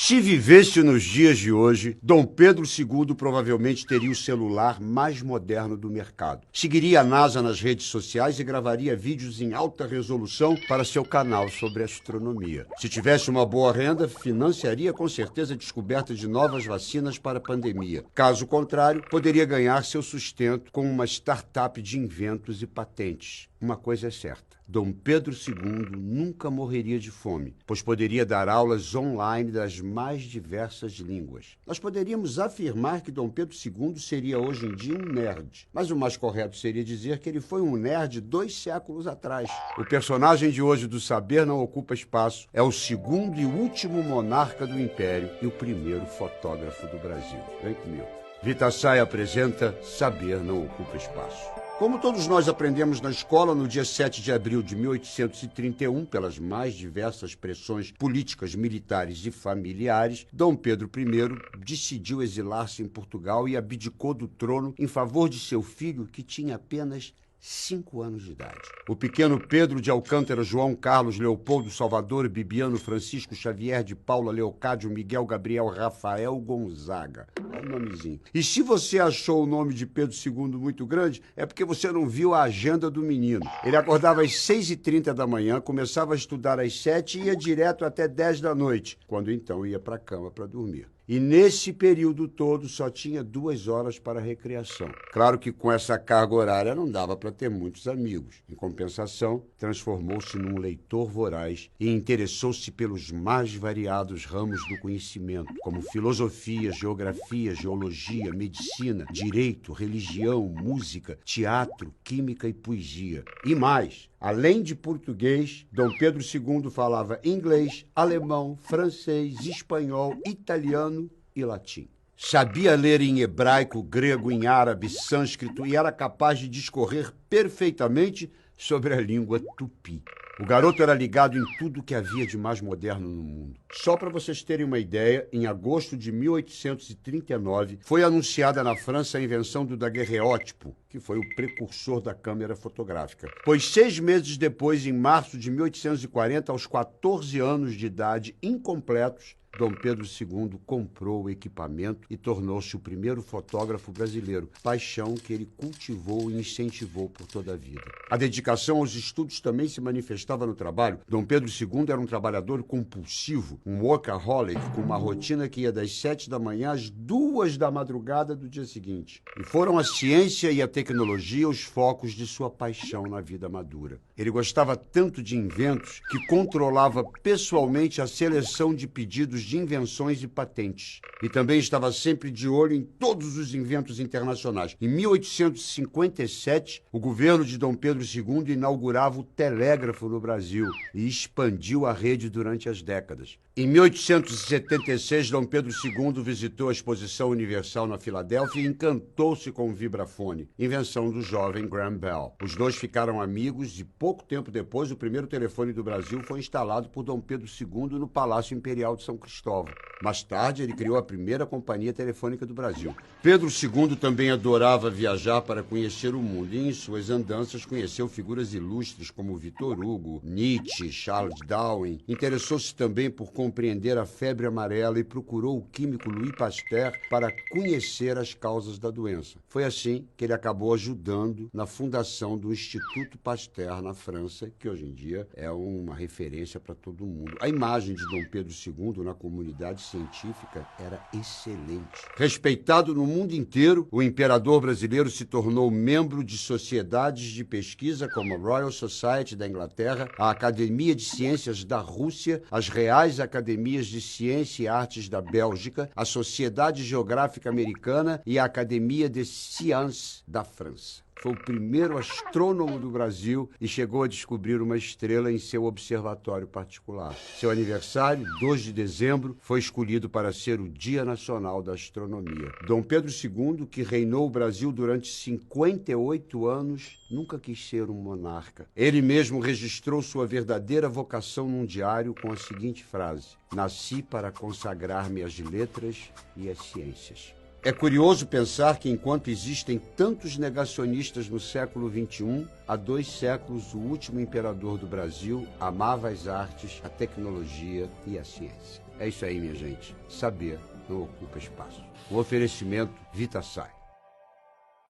Se vivesse nos dias de hoje, Dom Pedro II provavelmente teria o celular mais moderno do mercado. Seguiria a NASA nas redes sociais e gravaria vídeos em alta resolução para seu canal sobre astronomia. Se tivesse uma boa renda, financiaria com certeza a descoberta de novas vacinas para a pandemia. Caso contrário, poderia ganhar seu sustento com uma startup de inventos e patentes. Uma coisa é certa: Dom Pedro II nunca morreria de fome, pois poderia dar aulas online das mais diversas línguas. Nós poderíamos afirmar que Dom Pedro II seria hoje em dia um nerd, mas o mais correto seria dizer que ele foi um nerd 2 séculos atrás. O personagem de hoje do Saber Não Ocupa Espaço é o segundo e último monarca do Império e o primeiro fotógrafo do Brasil. Vem comigo. Vitasai apresenta Saber Não Ocupa Espaço. Como todos nós aprendemos na escola, no dia 7 de abril de 1831, pelas mais diversas pressões políticas, militares e familiares, Dom Pedro I decidiu exilar-se em Portugal e abdicou do trono em favor de seu filho, que tinha apenas 5 anos de idade. O pequeno Pedro de Alcântara, João Carlos, Leopoldo, Salvador, Bibiano, Francisco Xavier de Paula, Leocádio, Miguel, Gabriel, Rafael, Gonzaga. Olha o nomezinho. E se você achou o nome de Pedro II muito grande, é porque você não viu a agenda do menino. Ele acordava às 6h30 da manhã, começava a estudar às 7 e ia direto até 10 da noite, quando então ia para a cama para dormir. E nesse período todo só tinha 2 horas para recreação. Claro que com essa carga horária não dava para ter muitos amigos. Em compensação, transformou-se num leitor voraz e interessou-se pelos mais variados ramos do conhecimento, como filosofia, geografia, geologia, medicina, direito, religião, música, teatro, química e poesia. E mais, além de português, Dom Pedro II falava inglês, alemão, francês, espanhol, italiano e latim. Sabia ler em hebraico, grego, em árabe, sânscrito e era capaz de discorrer perfeitamente sobre a língua tupi. O garoto era ligado em tudo que havia de mais moderno no mundo. Só para vocês terem uma ideia, em agosto de 1839, foi anunciada na França a invenção do daguerreótipo, que foi o precursor da câmera fotográfica. Pois 6 meses depois, em março de 1840, aos 14 anos de idade incompletos, Dom Pedro II comprou o equipamento e tornou-se o primeiro fotógrafo brasileiro, paixão que ele cultivou e incentivou por toda a vida. A dedicação aos estudos também se manifestava no trabalho. Dom Pedro II era um trabalhador compulsivo, um workaholic, com uma rotina que ia das 7 da manhã às 2 da madrugada do dia seguinte. E foram a ciência e a tecnologia os focos de sua paixão na vida madura. Ele gostava tanto de inventos que controlava pessoalmente a seleção de pedidos de invenções e patentes. E também estava sempre de olho em todos os inventos internacionais. Em 1857, o governo de Dom Pedro II inaugurava o telégrafo no Brasil e expandiu a rede durante as décadas. Em 1876, Dom Pedro II visitou a Exposição Universal na Filadélfia e encantou-se com o vibrafone, invenção do jovem Graham Bell. Os dois ficaram amigos e pouco tempo depois o primeiro telefone do Brasil foi instalado por Dom Pedro II no Palácio Imperial de São Cristóvão. Mais tarde, ele criou a primeira companhia telefônica do Brasil. Pedro II também adorava viajar para conhecer o mundo e em suas andanças conheceu figuras ilustres como Victor Hugo, Nietzsche, Charles Darwin. Interessou-se também por compreender a febre amarela e procurou o químico Louis Pasteur para conhecer as causas da doença. Foi assim que ele acabou ajudando na fundação do Instituto Pasteur na França, que hoje em dia é uma referência para todo mundo. A imagem de Dom Pedro II na comunidade científica era excelente. Respeitado no mundo inteiro, o imperador brasileiro se tornou membro de sociedades de pesquisa como a Royal Society da Inglaterra, a Academia de Ciências da Rússia, as Reais Academias de Ciência e Artes da Bélgica, a Sociedade Geográfica Americana e a Academia de Sciences da França. Foi o primeiro astrônomo do Brasil e chegou a descobrir uma estrela em seu observatório particular. Seu aniversário, 2 de dezembro, foi escolhido para ser o Dia Nacional da Astronomia. Dom Pedro II, que reinou o Brasil durante 58 anos, nunca quis ser um monarca. Ele mesmo registrou sua verdadeira vocação num diário com a seguinte frase: "Nasci para consagrar-me às letras e às ciências." É curioso pensar que, enquanto existem tantos negacionistas no século XXI, há 2 séculos o último imperador do Brasil amava as artes, a tecnologia e a ciência. É isso aí, minha gente. Saber não ocupa espaço. O oferecimento VitaSai.